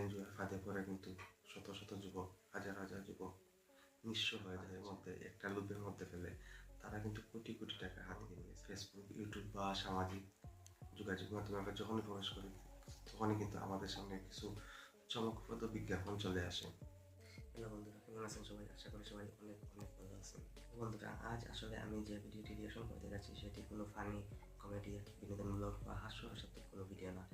Online জুয়ার ফাঁদে পড়ে কিন্তু শত শত যুবক, হাজার হাজার যুবক নিঃস্ব হয়ে যায়। এর মধ্যে একটা লোভের মধ্যে ফেলে তারা কিন্তু কোটি কোটি টাকা হাতিয়ে নিয়েছে। ফেসবুক, ইউটিউব বা সামাজিক যোগাযোগ মাধ্যমে আমরা যখনই প্রবেশ করি তখনই কিন্তু আমাদের সামনে কিছু চমকপ্রদ বিজ্ঞাপন চলে আসে। হ্যালো বন্ধুরা, কেমন আছেন সবাই? আশা করি সবাই অনেক অনেক ভালো আছেন। বন্ধুরা, আজ আসলে আমি যে ভিডিওটি রিয়েকশন করতে যাচ্ছি সেটি কোনো ফানি, কমেডি, বিনোদনমূলক বা হাস্যরসাত্মক কোনো ভিডিও না।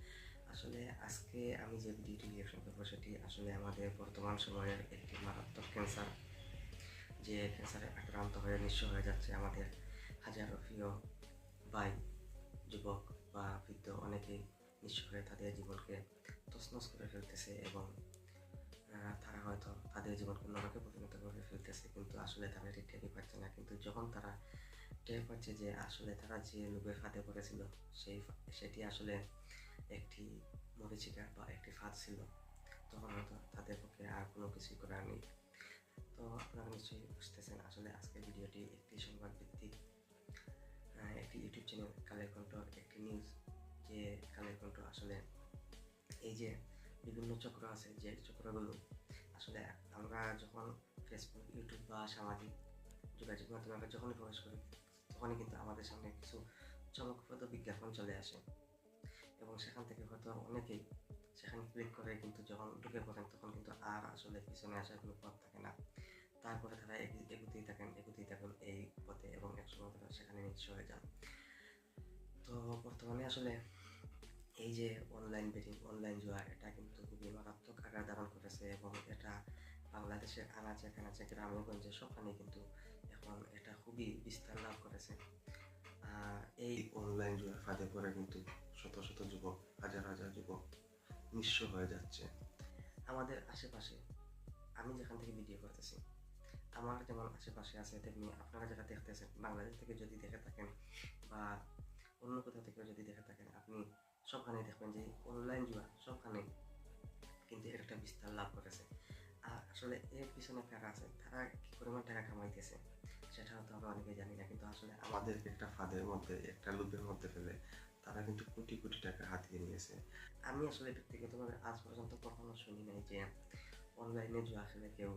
আসলে আজকে আমি যে ভিডিওটি রিয়েকশন করবো সেটি আসলে আমাদের বর্তমান সময়ের একটি মারাত্মক ক্যান্সার, যে ক্যান্সারে আক্রান্ত হয়ে নিঃস্ব হয়ে যাচ্ছে আমাদের হাজারো প্রিয় ভাই, যুবক বা বৃদ্ধ অনেকেই নিঃস্ব হয়ে তাদের জীবনকে তছনছ করে ফেলতেছে এবং তারা হয়তো তাদের জীবনকে নরকে পরিণত করে ফেলতেছে, কিন্তু আসলে তারা এটি টেরই পাচ্ছে না। কিন্তু যখন তারা টের পাচ্ছে যে আসলে তারা যে লোভের ফাঁদে পড়েছিল সেটি আসলে একটি মরীচিকা বা একটি ফাঁদ ছিল, তখন হয়তো তাদের পক্ষে আর কোনো কিছুই করার নেই। তো আপনারা নিশ্চয়ই বুঝতেছেন আসলে আজকের ভিডিওটি একটি সংবাদ ভিত্তিক একটি ইউটিউব চ্যানেল কালের কণ্ঠ, একটি নিউজ, যে কালের কণ্ঠ আসলে এই যে বিভিন্ন চক্র আছে, যে চক্রগুলো আসলে আমরা যখন ফেসবুক, ইউটিউব বা সামাজিক যোগাযোগ মাধ্যমে আমরা যখনই প্রবেশ করি তখনই কিন্তু আমাদের সামনে কিছু চমকপ্রদ বিজ্ঞাপন চলে আসে এবং সেখান থেকে হয়তো অনেকেই সেখানে ক্লিক করে কিন্তু যখন ঢুকে পড়েন তখন কিন্তু আর আসলে পিছনে আসার কোনো পথ থাকে না। তারপরে তারা এগুতেই থাকেন এই পথে এবং একসময় তারা সেখানে নিঃস্ব হয়ে যান। তো বর্তমানে আসলে এই যে অনলাইন বেটিং, অনলাইন জুয়া, এটা কিন্তু খুবই মারাত্মক আকার ধারণ করেছে এবং এটা বাংলাদেশের আনাচে কানাচে, গ্রামে গঞ্জে সবখানে কিন্তু এখন এটা খুবই বিস্তার লাভ করেছে। এই অনলাইন জুয়ার ফাঁদে পড়ে কিন্তু শত শত যুবক, হাজার হাজার যুবক নিঃস্ব হয়ে যাচ্ছে। আমাদের আশেপাশে, আমি যেখান থেকে ভিডিও করতেছি, আমার যেমন আশেপাশে আছে তেমনি আপনারা যারা দেখতেছেন, বাংলাদেশ থেকে যদি দেখে থাকেন বা অন্য কোথাও থেকে যদি দেখে থাকেন, আপনি সবখানে দেখবেন যে অনলাইন জুয়া সবখানে কিন্তু এর একটা বিস্তার লাভ করেছে। আর আসলে এর পিছনে কারা আছে, তারা কি পরিমাণ টাকা কামাইতেছে সেটা হয়তো আমরা অনেকে জানি না, কিন্তু আসলে আমাদের একটা ফাঁদের মধ্যে, একটা লোভের মধ্যে ফেলে তারা কিন্তু কোটি কোটি টাকা হাতিয়ে নিয়েছে। আমি আসলে ব্যক্তিগতভাবে আজ পর্যন্ত কখনো শুনি নাই যে অনলাইনে জুয়া খেলে কেউ,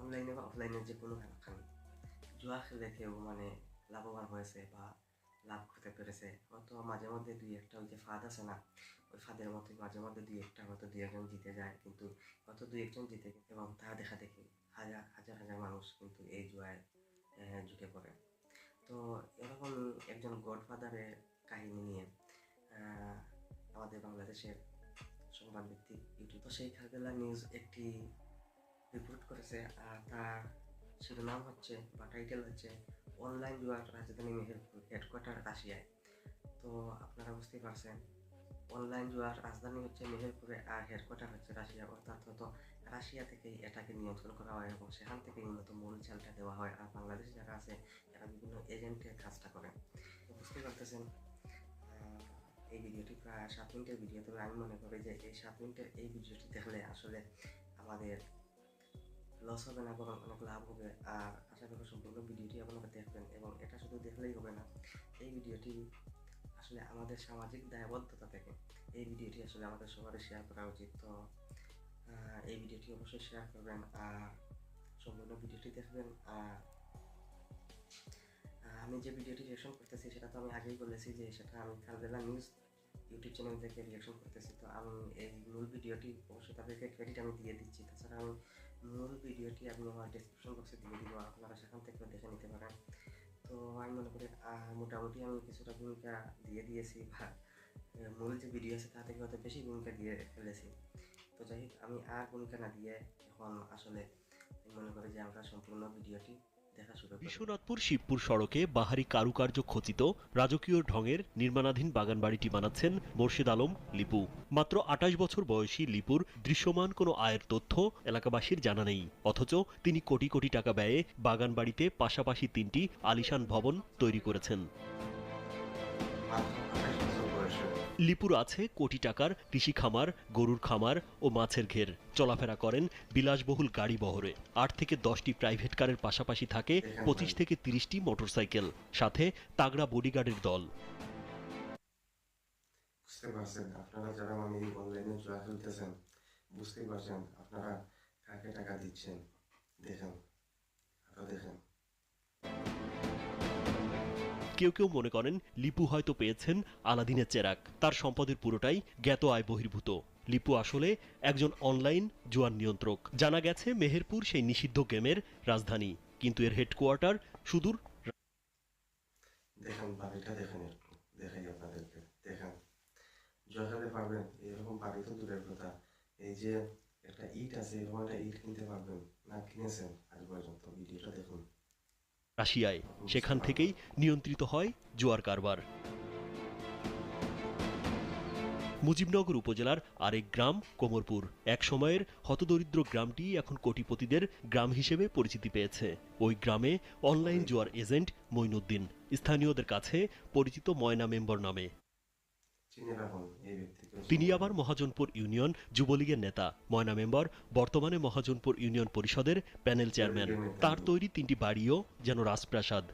অনলাইনে বা অফলাইনে যে কোনো খেলাখানি জুয়া খেলে কেউ মানে লাভবান হয়েছে বা লাভ করতে পেরেছে। হয়তো মাঝে মধ্যে দুই একটা, ওই যে ফাঁদ আছে না, ওই ফাঁদের মধ্যে মাঝে মধ্যে দুই একটা হয়তো দুই একজন জিতে যায়, কিন্তু হয়তো দুই একজন জিতে এবং তার দেখা দেখি হাজার হাজার হাজার মানুষ কিন্তু এই জুয়ায় ঝুঁকে পড়ে। তো এরকম একজন গডফাদারের কাহিনী নিয়ে আমাদের বাংলাদেশের সংবাদ ভিত্তিক ইউটিউব, তো সেই খাগেলা নিউজ একটি রিপোর্ট করেছে। আর তার শিরোনাম হচ্ছে বা টাইটেল হচ্ছে অনলাইন জুয়ার রাজধানী মেহেরপুর, হেডকোয়ার্টার রাশিয়ায়। তো আপনারা বুঝতেই পারছেন, অনলাইন জুয়ার রাজধানী হচ্ছে মেহেরপুরে আর হেডকোয়ার্টার হচ্ছে রাশিয়া, অর্থাৎ হয়তো রাশিয়া থেকেই এটাকে নিয়ন্ত্রণ করা হয় এবং সেখান থেকেই মূলত মূল চালটা দেওয়া হয়। আর বাংলাদেশ যারা আছে এরা বিভিন্ন এজেন্টের কাজটা করে। তো বুঝতেই পারতেছেন, এই ভিডিওটি প্রায় 7 মিনিটের ভিডিও, তবে আমি মনে করি যে এই 7 মিনিটের এই ভিডিওটি দেখলে আসলে আমাদের লস হবে না, বরং অনেক লাভ হবে। আর আশা করি সম্পূর্ণ ভিডিওটি আপনারা দেখবেন এবং এটা শুধু দেখলেই হবে না, এই ভিডিওটি আসলে আমাদের সামাজিক দায়বদ্ধতা থেকে এই ভিডিওটি আসলে আমাদের সবারই শেয়ার করা উচিত। তো এই ভিডিওটি অবশ্যই শেয়ার করবেন আর সম্পূর্ণ ভিডিওটি দেখবেন। আর আমি যে ভিডিওটি রিয়েকশন করতেছি সেটা তো আমি আগেই বলেছি যে সেটা আমি কালবেলা নিউজ ইউটিউব চ্যানেল থেকে রিয়েকশন করতেছি। তো আমি এই মূল ভিডিওটি অবশ্যই তাদেরকে ক্রেডিট আমি দিয়ে দিচ্ছি। তাছাড়া আমি মূল ভিডিওটি আমি আমার ডিসক্রিপশন বক্সে দিয়ে দিব, আপনারা সেখান থেকে দেখে নিতে পারেন। তো আমি মনে করি মোটামুটি আমি কিছুটা ভূমিকা দিয়ে দিয়েছি, বা মূল যে ভিডিও আছে তা থেকে হয়তো বেশি ভূমিকা দিয়ে ফেলেছি। তো যাই হোক, আমি আর ভূমিকা না দিয়ে এখন আসলে মনে করি যে আমরা সম্পূর্ণ ভিডিওটি দেখা শুরু করি। বিশ্বনাথপুর শিবপুর সড়কে বাহারি কারুকার্য খচিত রাজকীয় ঢঙের নির্মাণাধীন বাগানবাড়িটি বানাচ্ছেন মোর্শেদ আলম লিপু। মাত্র ২৮ বছর বয়সী লিপুর দৃশ্যমান কোনো আয়ের তথ্য এলাকাবাসীর জানা নেই, অথচ তিনি কোটি কোটি টাকা ব্যয়ে বাগানবাড়িতে পাশাপাশি ৩টি আলিশান ভবন তৈরি করেছেন। লিপুর আছে কোটি টাকার কৃষি খামার, গরুর খামার ও মাছের ঘের। চলাফেরা করেন বিলাসবহুল গাড়ি বহরে। ৮ থেকে ১০টি প্রাইভেট কারের পাশাপাশি থাকে ২৫ থেকে ৩০টি মোটরসাইকেল, সাথে তাগড়া বডিগার্ডের দল। বুঝতে পারছেন আপনারা যারা মানে অনলাইনে জুয়া খেলতেছেন, বুঝতেই পারছেন আপনারা কাকে টাকা দিচ্ছেন। দেখেন, আরো দেখেন। কেউ কেউ মনে করেন লিপু হয়তো পেয়েছেন আলাদিনের চেরাগ, তার সম্পদের পুরোটাই জ্ঞাত আয় বহির্ভূত। লিপু আসলে একজন অনলাইন জুয়ার নিয়ন্ত্রক। জানা গেছে মেহেরপুর সেই নিষিদ্ধ গেমের রাজধানী, কিন্তু এর হেডকোয়ার্টার সুদূর। দেখেন বাড়িটা, দেখেন একটু দেখাই আপনাদেরকে। দেখেন, জয় খেলতে পারবেন এরকম বাড়ি তো দূরের কথা, এই যে একটা ইট আছে, এরকম একটা ইট কিনতে পারবেন না, কিনেছেন আজ পর্যন্ত? ভিডিওটা দেখুন। রাশিয়ায় সেখান থেকেই নিয়ন্ত্রিত হয় জুয়ার কারবার। মুজিবনগর উপজেলার আরেক গ্রাম কোমরপুর। এক সময়ের হতদরিদ্র গ্রামটি এখন কোটিপতিদের গ্রাম হিসেবে পরিচিতি পেয়েছে। ওই গ্রামে অনলাইন জুয়ার এজেন্ট মঈনুদ্দিন, স্থানীয়দের কাছে পরিচিত ময়না মেম্বার নামে। চিনে রাখুন এই ব্যক্তিকে। তিনি আবার মহাজনপুর ইউনিয়ন যুবলীগের নেতা। ময়না মেম্বার বর্তমানে মহাজনপুর ইউনিয়ন পরিষদের প্যানেল চেয়ারম্যান। তার তৈরি 3টি বাড়িও যেন রাজপ্রাসাদ।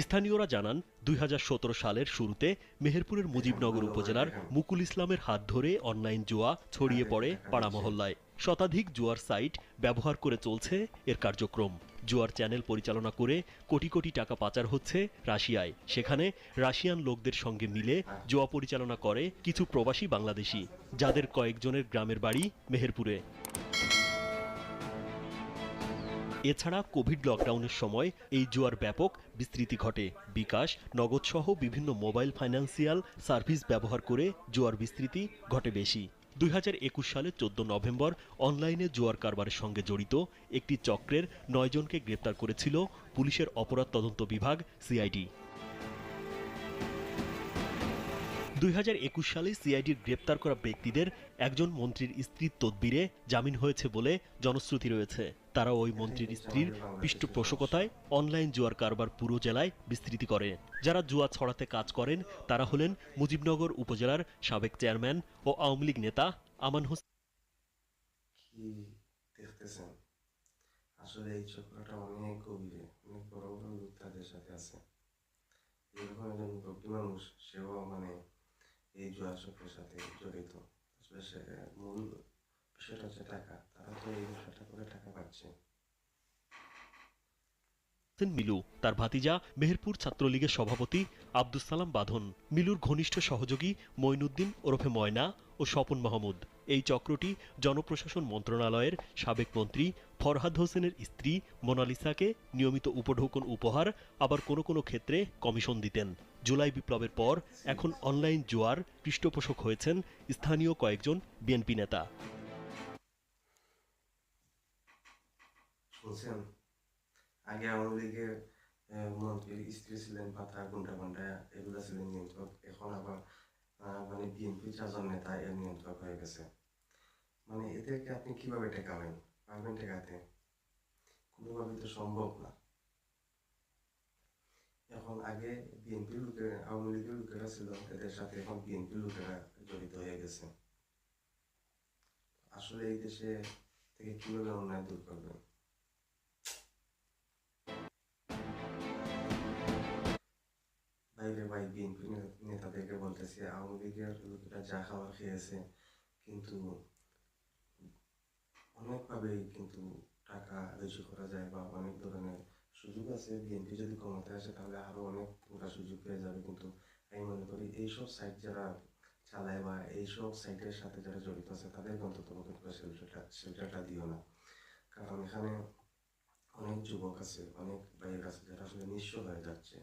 স্থানীয়রা জানান 2017 সালের শুরুতে মেহেরপুরের মুজিবনগর উপজেলার মুকুল ইসলামের হাত ধরে অনলাইন জুয়া ছড়িয়ে পড়ে পাড়া মহল্লায়। শতাধিক জুয়ার সাইট ব্যবহার করে চলছে এর কার্যক্রম। জুয়ার চ্যানেল পরিচালনা করে কোটি কোটি টাকা পাচার হচ্ছে রাশিয়ায়। সেখানে রাশিয়ান লোকদের সঙ্গে মিলে জুয়া পরিচালনা করে কিছু প্রবাসী বাংলাদেশি, যাদের কয়েকজনের গ্রামের বাড়ি মেহেরপুরে। এছাড়া কোভিড লকডাউনের সময় এই জুয়ার ব্যাপক বিস্তৃতি ঘটে। বিকাশ, নগদ সহ বিভিন্ন মোবাইল ফাইন্যান্সিয়াল সার্ভিস ব্যবহার করে জুয়ার বিস্তৃতি ঘটে বেশি। 2021 সালের 14 নভেম্বর অনলাইনে জুয়ার কারবারের সঙ্গে জড়িত একটি চক্রের 9 জনকে গ্রেপ্তার করেছিল পুলিশের অপরাধ তদন্ত বিভাগ সিআইডি। 2021 সালে সিআইডির গ্রেপ্তার করা ব্যক্তিদের একজন মন্ত্রীর স্ত্রীর তদবিরে জামিন হয়েছে বলে জনশ্রুতি রয়েছে। তারা ওই মন্ত্রীর স্ত্রীর পৃষ্ঠপোষকতায় অনলাইন জুয়ার কারবার পুরো জেলায় বিস্তৃতি করে। যারা জুয়া ছড়াতে কাজ করেন তারা হলেন মুজিবনগর উপজেলার সাবেক চেয়ারম্যান ও আওয়ামী লীগ নেতা আমান হোসেন। কি দেখতেছেন? আসলে এই চক্রটা অনেক গভীরে, অনেক বড় বড় লোক তাদের সাথে আছে। এরকম একজন মুরব্বী মানুষ, সেও মানে এই জুয়া চক্রের সাথে জড়িত। আসলে সে মূল বিষয়টা হচ্ছে টাকা। তারা তো এই ব্যবসাটা করে টাকা পাচ্ছে। মিলু, তার ভাতিজা মেহেরপুর ছাত্রলীগের সভাপতি আব্দুস সালাম বাঁধন, মিলুর ঘনিষ্ঠ সহযোগী মঈনুদ্দিন ওরফে ময়না ও স্বপন মাহমুদ। এই চক্রটি জনপ্রশাসন মন্ত্রণালয়ের সাবেক মন্ত্রী ফরহাদ হোসেনের স্ত্রী মোনালিসাকে নিয়মিত উপঢৌকন উপহার, আবার কোনো কোনো ক্ষেত্রে কমিশন দিতেন। জুলাই বিপ্লবের পর এখন অনলাইন জুয়ার পৃষ্ঠপোষক হয়েছেন স্থানীয় কয়েকজন বিএনপি নেতা। শুনছেন, আগে আওয়ামী লীগের মন্ত্রীর স্ত্রী ছিলেন, পাতা গুন্ডা পান্ডা এগুলো ছিলেন নিয়ন্ত্রক। এখন আবার মানে বিএনপি 4 জন নেতা এর নিয়ন্ত্রক হয়ে গেছে। মানে এদেরকে আপনি কিভাবে ঠেকাবেন? পারবেন ঠেকাতে? কোনোভাবে তো সম্ভব না। এখন আগে বিএনপির লোকেরা, আওয়ামী লীগের লোকেরা ছিল এদের সাথে, এখন বিএনপির লোকেরা জড়িত হয়ে গেছে। আসলে এই দেশে থেকে কিভাবে অন্যায় দূর করবেন? বাইরে ভাই, বিএনপি নেতাদেরকে বলতেছে আওয়ামী লীগের লোকেরা যা খাওয়া খেয়েছে, কিন্তু অনেকভাবেই কিন্তু টাকা বেশি করা যায় বা অনেক ধরনের সুযোগ আছে। বিএনপি যদি ক্ষমতায় আসে তাহলে আরো অনেক ওরা সুযোগ পেয়ে যাবে। কিন্তু আমি মনে করি এইসব সাইট যারা চালায় বা এইসব সাইটের সাথে যারা জড়িত আছে তাদেরকে অন্তত শেল্টারটা দিও না। কারণ এখানে অনেক যুবক আছে, অনেক ভাইয়ের আছে যারা আসলে নিঃস্ব হয়ে যাচ্ছে।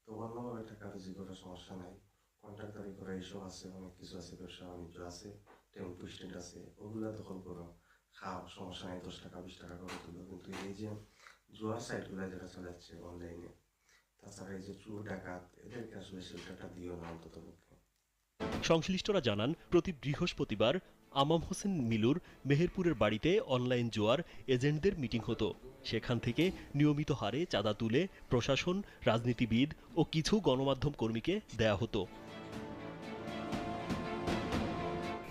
তো অন্যভাবে টাকা রুজি করার সমস্যা নাই, কন্ট্রাক্টারি করা এইসব আছে, অনেক কিছু আছে, ব্যবসা বাণিজ্য আছে, টেম্পো স্ট্যান্ড আছে, ওগুলা দখল করো, খাও, সমস্যা নেই, 10 টাকা 20 টাকা করে তুলো। কিন্তু এই যে জুয়া সাইটগুলো যেটা চালাচ্ছে অনলাইনে, তাছাড়া এই যে চোর ডাকাত, এদেরকে আসলে শেল্টারটা দিও না অন্তত পক্ষে। সংশ্লিষ্টরা জানান প্রতি বৃহস্পতিবার আমাম হোসেন মিলুর মেহেরপুরের বাড়িতে অনলাইন জুয়ার এজেন্টদের মিটিং হতো। সেখান থেকে নিয়মিত হারে চাঁদা তুলে প্রশাসন, রাজনীতিবিদ ও কিছু গণমাধ্যম কর্মীকে দেয়া হতো।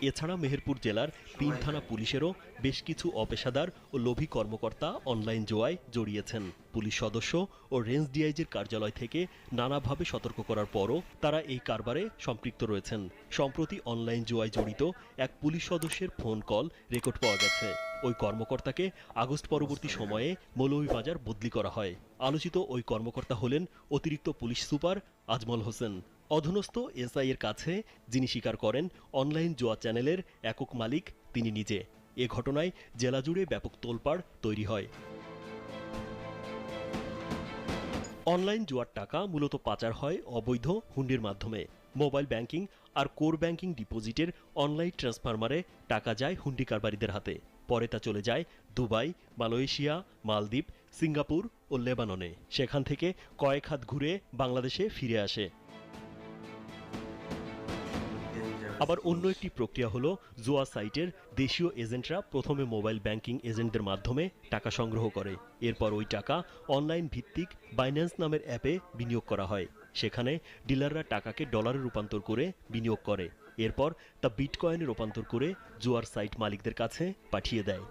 এছাড়া মেহেরপুর জেলার 3 থানা পুলিশেরও বেশ কিছু অপেশাদার ও লোভী কর্মকর্তা অনলাইন জুয়ায় জড়িয়েছেন। পুলিশ সদস্য ও রেঞ্জ ডিআইজির কার্যালয় থেকে নানাভাবে সতর্ক করার পরও তারা এই কারবারে সম্পৃক্ত রয়েছেন। সম্প্রতি অনলাইন জুয়ায় জড়িত এক পুলিশ সদস্যের ফোন কল রেকর্ড পাওয়া গেছে। ওই কর্মকর্তাকে আগস্ট পরবর্তী সময়ে মৌলভীবাজার বদলি করা হয়। আলোচিত ওই কর্মকর্তা হলেন অতিরিক্ত পুলিশ সুপার আজমল হোসেন। অধীনস্থ এসআই এর কাছে যিনি স্বীকার করেন অনলাইন জুয়া চ্যানেলের একক মালিক তিনি নিজে। এ ঘটনায় জেলা জুড়ে ব্যাপক তোলপাড় তৈরি হয়। অনলাইন জুয়ার টাকা মূলত পাচার হয় অবৈধ হুন্ডির মাধ্যমে। মোবাইল ব্যাংকিং আর কোর ব্যাংকিং ডিপোজিটের অনলাইন ট্রান্সফারমারে টাকা যায় হুন্ডি কারবারিদের হাতে। পরে তা চলে যায় দুবাই, মালয়েশিয়া, মালদ্বীপ, সিঙ্গাপুর ও লেবাননে। সেখান থেকে কয়েক হাত ঘুরে বাংলাদেশে ফিরে আসে। আবার অন্য একটি প্রক্রিয়া হলো জুয়া সাইটের দেশীয় এজেন্টরা প্রথমে মোবাইল ব্যাংকিং এজেন্টদের মাধ্যমে টাকা সংগ্রহ করে। এরপর ওই টাকা অনলাইন ভিত্তিক বাইন্যান্স নামের অ্যাপে বিনিয়োগ করা হয়। সেখানে ডিলাররা টাকাকে ডলারে রূপান্তর করে বিনিয়োগ করে। এরপর তা বিটকয়েনে রূপান্তর করে জুয়ার সাইট মালিকদের কাছে পাঠিয়ে দেয়।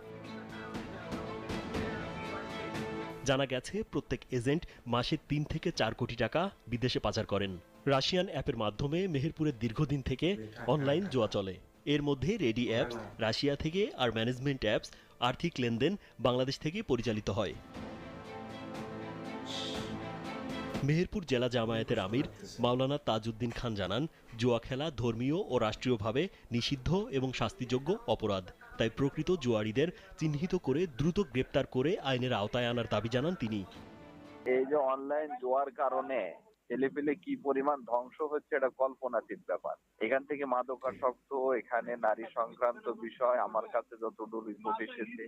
জানা গেছে প্রত্যেক এজেন্ট মাসে 3 থেকে 4 কোটি টাকা বিদেশে পাচার করেন। রাশিয়ান অ্যাপের মাধ্যমে মেহেরপুরের দীর্ঘদিন থেকে অনলাইন জুয়া চলে। এর মধ্যে রেডি অ্যাপস রাশিয়া থেকে আর ম্যানেজমেন্ট অ্যাপস আর্থিক লেনদেন বাংলাদেশ থেকে পরিচালিত হয়। মেহেরপুর জেলা জামায়াতের আমির মাওলানা তাজউদ্দিন খান জানান, জুয়া খেলা ধর্মীয় ও রাষ্ট্রীয়ভাবে নিষিদ্ধ এবং শাস্তিযোগ্য অপরাধ। তাই প্রকৃত জুয়াড়িদের চিহ্নিত করে দ্রুত গ্রেপ্তার করে আইনের আওতায় আনার দাবি জানান তিনি। এই যে অনলাইন জুয়ার কারণে ছেলেপেলে কি পরিমাণ ধ্বংস হচ্ছে এটা কল্পনাতীত ব্যাপার। এখান থেকে মাদকাসক্ত, এখানে নারী সংক্রান্ত বিষয় আমার কাছে যতদূর রিপোর্ট এসেছে,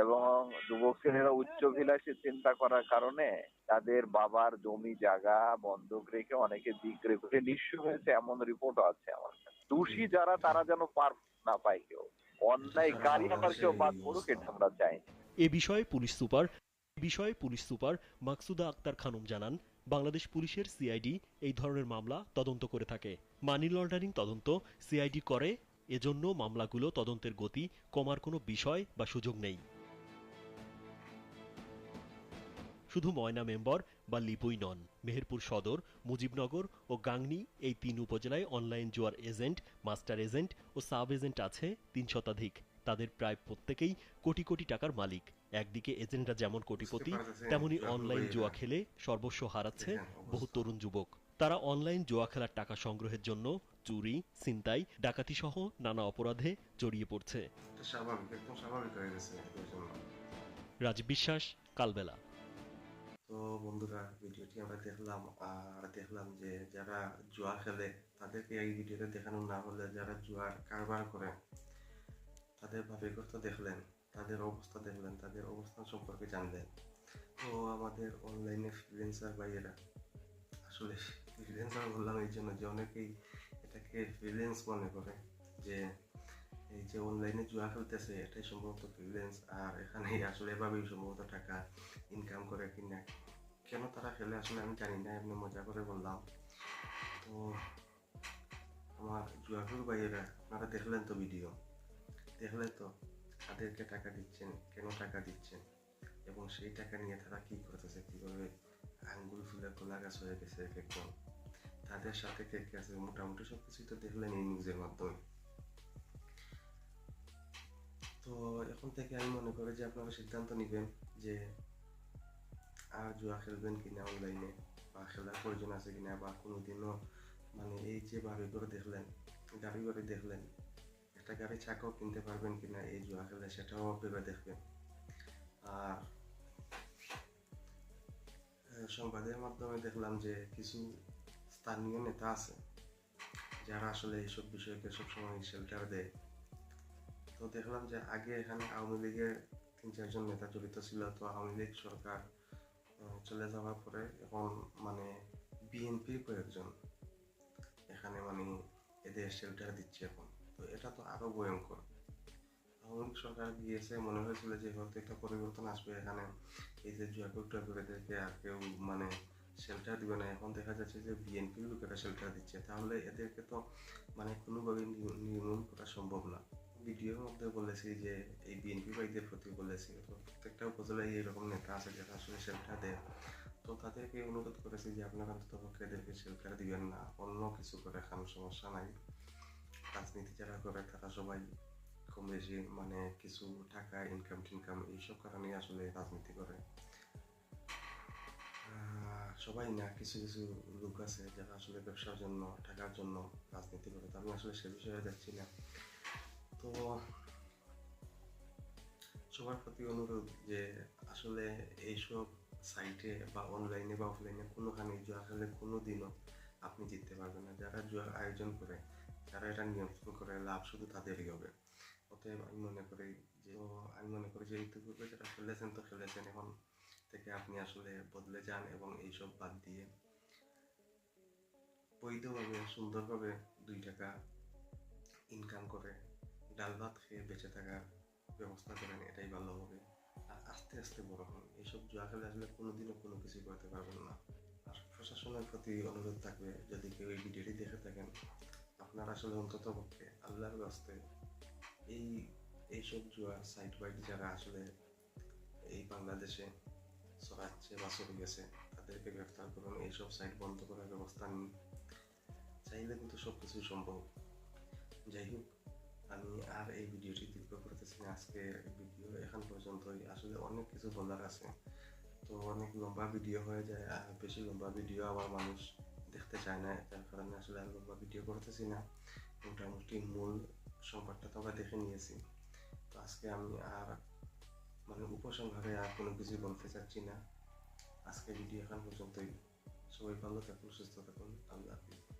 এবং যুবক ছেলেরা উচ্চাভিলাষী চিন্তা করার কারণে তাদের বাবার জমি জায়গা বন্ধক রেখে অনেকে দিক রেখে নিঃস্ব হয়েছে, এমন রিপোর্ট আছে আমার কাছে। দোষী যারা তারা যেন পার না পায় কেউ, অন্যায়কারী আবার কেউ বাদ পড়ুক, এটা আমরা চাই। এ বিষয়ে পুলিশ সুপার মাকসুদা আক্তার খানম জানান, বাংলাদেশ পুলিশের সিআইডি এই ধরনের মামলা তদন্ত করে থাকে। মানি লন্ডারিং তদন্ত সিআইডি করে, এজন্য মামলাগুলো তদন্তের গতি কমার কোনো বিষয় বা সুযোগ নেই। শুধু ময়না মেম্বর বা লিপুই নন, মেহেরপুর সদর, মুজিবনগর ও গাংনী এই 3 উপজেলায় অনলাইন জুয়ার এজেন্ট, মাস্টার এজেন্ট ও সাব এজেন্ট আছে 3 শতাধিক। তাদের প্রায় প্রত্যেকেই কোটি কোটি টাকার মালিক। একদিকে এজেন্টরা যেমন কোটিপতি, তেমনি অনলাইন জুয়া খেলে সর্বস্ব হারাচ্ছে বহু তরুণ যুবক। তারা অনলাইন জুয়া খেলার টাকা সংগ্রহের জন্য চুরি, ছিনতাই, ডাকাতি সহ নানা অপরাধে জড়িয়ে পড়ছে। একদম স্বাভাবিক হয়ে গেছে। রাজীব বিশ্বাস, কালবেলা। তো বন্ধুরা, ভিডিওটি আমরা দেখলাম, আর দেখলাম যে যারা জুয়া খেলে তাদেরকে এই ভিডিওতে দেখানো না হলে যারা জুয়ার কারবার করে তাদের ভাবিকতা দেখলেন, তাদের অবস্থা দেখলেন, তাদের অবস্থান সম্পর্কে জানলেন। তো আমাদের অনলাইনে ফ্রিল্যান্সার ভাইয়েরা, আসলে ফ্রিল্যান্সার বললাম এই জন্য যে অনেকেই এটাকে ফ্রিল্যান্স মনে করে, যে এই যে অনলাইনে জুয়া খেলতেছে এটাই সম্ভবত ফ্রিল্যান্স, আর এখানে আসলে এভাবেই সম্ভবত টাকা ইনকাম করে কিনা। কেন তারা খেলে আসলে আমি জানি না, এমনি মজা করে বললাম। তো আমার জুয়াখুর ভাইয়েরা, আপনারা দেখলেন তো ভিডিও, দেখলেন তো তাদেরকে টাকা দিচ্ছেন, কেন টাকা দিচ্ছেন, এবং সেই টাকা নিয়ে তারা কি করতেছে, কীভাবে আঙ্গুল ফুলে কলা গাছ হয়ে গেছে এক একজন, তাদের সাথে কে কে আছে, মোটামুটি সব কিছুই তো দেখলেন এই নিউজের মাধ্যমে। তো এখন থেকে আমি মনে করি যে আপনারা সিদ্ধান্ত নেবেন যে আর জুয়া খেলবেন কিনা অনলাইনে, বা খেলার প্রয়োজন আছে কিনা, বা কোনোদিনও মানে এই যে ভাবে করে দেখলেন, গাড়ি করে দেখলেন, একটা গাড়ি চাকাও কিনতে পারবেন কিনা এই জুয়া খেলে, সেটাও ভেবে দেখবেন। আর সংবাদের মাধ্যমে দেখলাম যে কিছু স্থানীয় নেতা আছে যারা আসলে এইসব বিষয়কে সবসময় শেল্টার দেয়। তো দেখলাম যে আগে এখানে আওয়ামী লীগের 3-4 জন নেতা জড়িত ছিল। তো আওয়ামী লীগ সরকার চলে যাওয়ার পরে এখন মানে বিএনপির কয়েকজন এখানে মানে এদের শেল্টার দিচ্ছে এখন। তো এটা তো আরো ভয়ঙ্কর। আওয়ামী লীগ সরকার গিয়েছে, মনে হয়েছিল যে হয়তো একটা পরিবর্তন আসবে এখানে, এই যে জুয়াকুরদেরকে আর কেউ মানে শেল্টার দিবে না। এখন দেখা যাচ্ছে যে বিএনপির লোকেরা শেল্টার দিচ্ছে, তাহলে এদেরকে তো মানে কোনোভাবে নির্মূল করা সম্ভব না। ভিডিওর মধ্যে বলেছি যে এই বিএনপি ভাইদের প্রতি বলেছি, তো প্রত্যেকটা উপজেলায় এরকম নেতা আছে যারা আসলে শেল্টার দেয়। তো তাদেরকে অনুরোধ করেছি যে আপনারা অন্তত পক্ষে এদেরকে শেল্টার দিবেন না, অন্য কিছু করে খান, সমস্যা নাই। রাজনীতি যারা করে তারা সবাই কম বেশি মানে কিছু টাকা ইনকাম টিনকাম এইসব কারণে আসলে রাজনীতি করে। সবাই না, কিছু কিছু লোক আছে যারা আসলে ব্যবসার জন্য, টাকার জন্য রাজনীতি করে। তো আমি আসলে সে বিষয়ে যাচ্ছি না। তো সবার প্রতি অনুরোধ যে আসলে এইসব সাইটে বা অনলাইনে বা অফলাইনে কোনোখানে জুয়া খেলে কোনো দিনও আপনি জিততে পারবেন না। যারা জুয়ার আয়োজন করে, যারা এটা নিয়ন্ত্রণ করে, লাভ শুধু তাদেরই হবে। অতএব আমি মনে করি যে ইতিপূর্বে যারা খেলেছেন তো খেলেছেন, এখন থেকে আপনি আসলে বদলে যান এবং এইসব বাদ দিয়ে বৈধভাবে সুন্দরভাবে 2 টাকা ইনকাম করে ডাল ভাত খেয়ে বেঁচে থাকার ব্যবস্থা করেন, এটাই ভালো হবে। আর আস্তে আস্তে বড় হন। এইসব জুয়া খেলে আসলে কোনোদিনও কোনো কিছু করতে পারবেন না। আর প্রশাসনের প্রতি অনুরোধ থাকবে, যদি কেউ এই ভিডিওটি দেখে থাকেন, আপনারা আসলে অন্তত পক্ষে আল্লাহর রাস্তে এইসব জুয়া সাইট বাইট যারা আসলে এই বাংলাদেশে ছড়াচ্ছে বা ছড়ে গেছে তাদেরকে গ্রেফতার করুন, এইসব সাইট বন্ধ করার ব্যবস্থা নিন। চাইলে কিন্তু সব কিছুই সম্ভব। যাই হোক, আমি আর এই ভিডিওটি দীর্ঘ করতেছি না। আজকে ভিডিও এখন পর্যন্তই। আসলে অনেক কিছু বলার আছে, তো অনেক লম্বা ভিডিও হয়ে যায়, আর বেশি লম্বা ভিডিও আবার মানুষ দেখতে চায় না, যার কারণে আসলে আর লম্বা ভিডিও করতেছি না। মোটামুটি মূল সংবাদটা তো আমরা দেখে নিয়েছি। তো আজকে আমি আর মানে উপসংহারে আর কোনো কিছু বলতে চাচ্ছি না। আজকে ভিডিও এখন পর্যন্তই। সবাই ভালো থাকুন, সুস্থ থাকুন। আল্লাহ হাফিজ।